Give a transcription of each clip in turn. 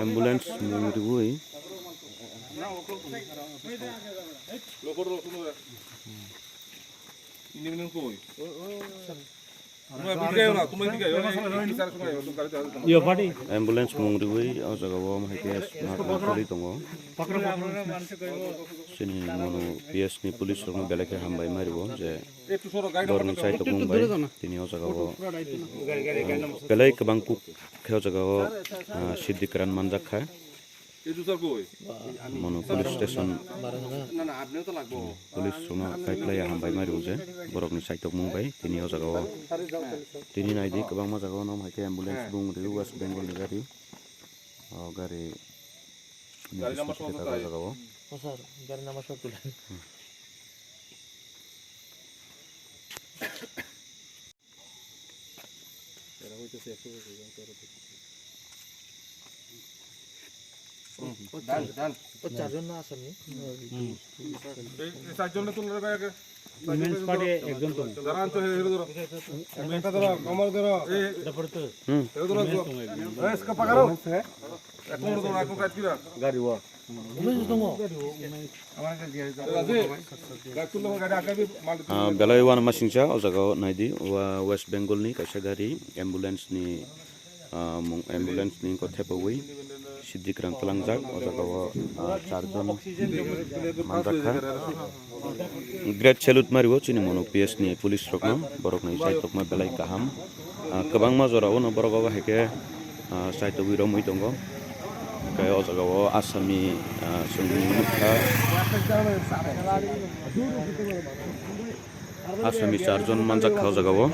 ambulance mungdui ini minum koi. ambulance mungdui au jaga o mahitias na poli tongo sini mono PS ni police rong belake hambai maribo je dorni side to mumbai tini au jaga o belai kabang ku kheo jaga o siddhikran manjak kha mono police station police rong kaitlai hambai maribo je borokni side to mumbai tini au jaga o tini naidi kabang ma jaga o nom haike ambulance mungdui west bengal ni gari gari nama satu jaga o sir gari nama satu dan চারজন না আসেনি চারজন তো লাগে men's party একজন তো দাঁড়ান তো হেরো ধরো মেটা ধরো কমর ধরো এটা পড়তো হেরো ধরো এসকা পাকারো এখন ধরো এখন কাজ কিরা গাড়ি ওয়া belai wan masingcha o jaga naidi west bengal ni kaisa gari ambulance ni ko thepawui siddhikrang talangjak o jaga o charjon manjakha great salute maribo chini mono PS ni police rokno borok ni side tokma belai kaham kabangma jora o no borok ba heke side to wiro moi tongo kay o jaga o asami sungni mukha asami charjon manjak khao jaga o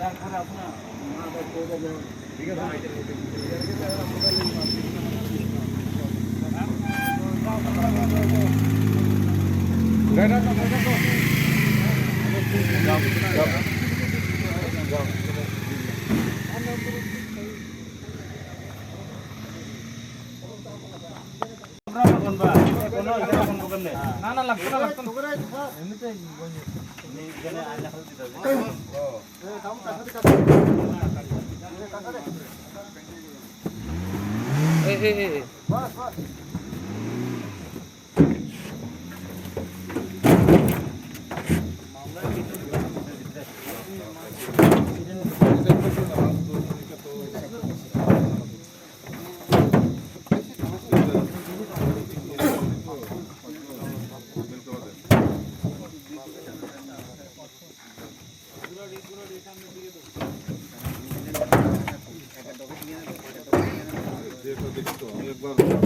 একবার